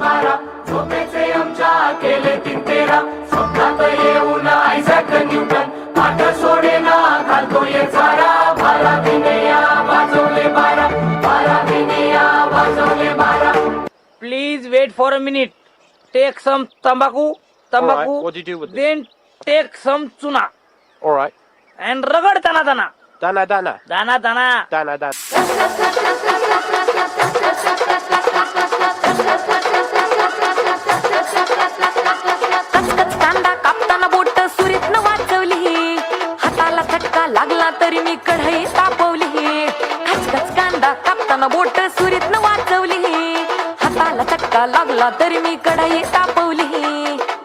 12 झोपेचे आमच्या केले 3-13 स्वप्नात येऊन आयझॅक न्यूटन पाठ सोडेना घालतोय चारा 12 दिनेया वाजवले 12 12 दिनेया वाजवले 12 Please wait for a minute. Take some tambaku, Alright, what do you do with it? then take some tuna All right. and ragad dana dana. Dana, dana. Dana dana. Dana, dana. कचकच कांदा कापताना बोट सुरीतनं वाचवली हाताला चटका लागला तरी मी कढई तापवली कचकच कांदा कापताना बोट सुरीतनं वाचवली हाताला चटका लागला तरी मी कढई तापवली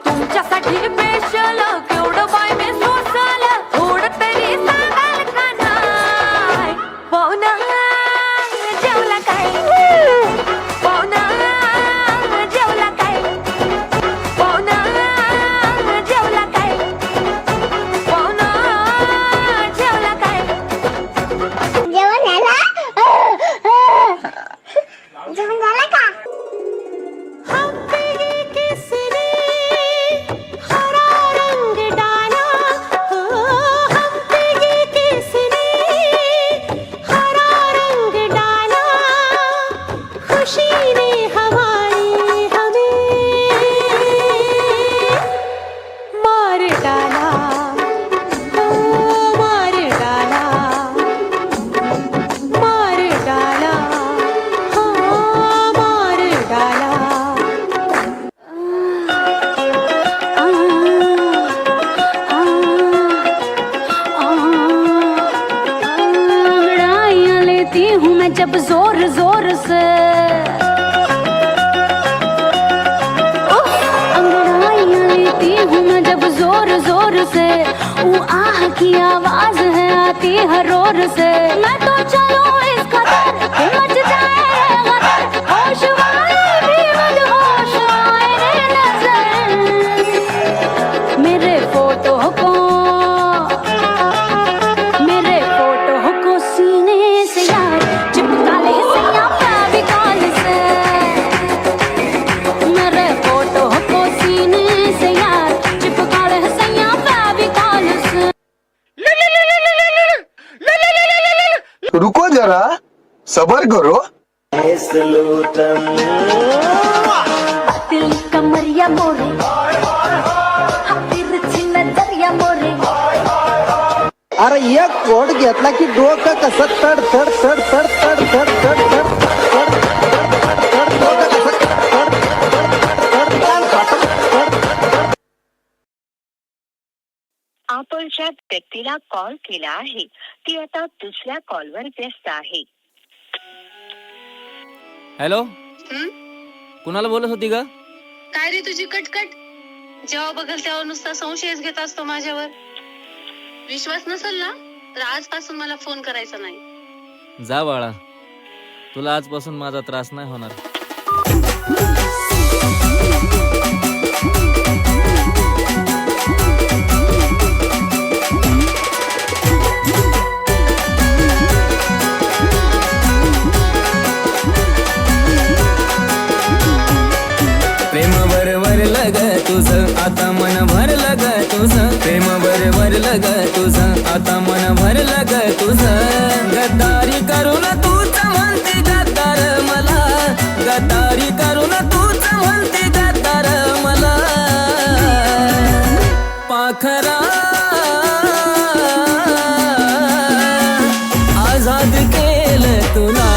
तुमच्यासाठी स्पेशल केवढं बाय मी सोसल थोडं तरी सांगाल का नाही पाहुणा जेवला काय पाहुणा जेवला काय पाहुणा जेवला काय पाहुणा जेवला काय जेवण झालं जेवण झालं का हूँ मैं जब जोर जोर से अंगड़ाइयाँ लेती हूँ मैं जब जोर जोर से वो आह की आवाज है आती है रोर से मैं तो चलूं इस कदर कि मच जाए गदर होश वाले भी मदहोश आए रे नजर मेरे फोटो को सीने से यार चिपका ले सैया फेविकॉल से मेरे फोटो को सीने से यार चिपका ले सैया फेविकॉल से रुको जरा सबर करो दिल कमरिया मोरे तिरछी नजरिया मोरे अरे एक कोड घेतला की डोकं कसं तड तड तड तड तड तड तड तड आपण ज्या व्यक्तीला कॉल केला आहे ती आता दुसऱ्या कॉलवर व्यस्त आहे. हॅलो कुणाला बोलत होती का? काय रे तुझी कटकट जेव्हा बघल तेव्हा नुसता संशयच घेत असतो माझ्यावर. विश्वास नसेल ना तर आजपासून मला फोन करायचा नाही. जा बाळा तुला आजपासून माझा त्रास नाही होणार. प्रेम भरलं ग तुझं आता मन भरलं ग तुझं प्रेम भरलं ग तुझं आता मन भरलं ग तुझं गद्दारी करून तूच म्हणते गद्दार मला गद्दारी करून तूच म्हणते गद्दार मला पाखरा आझाद केलं तुला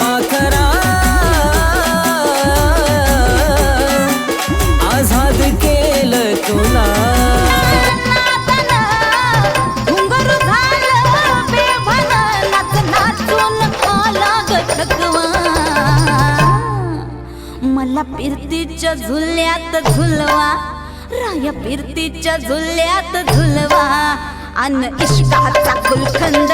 पाखरा आझाद केलं तुला घुंगरू झालं बेभान नाच नाचून आला ग थकवा मला फिरतीच्या झुल्यात झुलवा राया फिरतीच्या झुल्यात झुलवा अन इश्काचा गुलखंद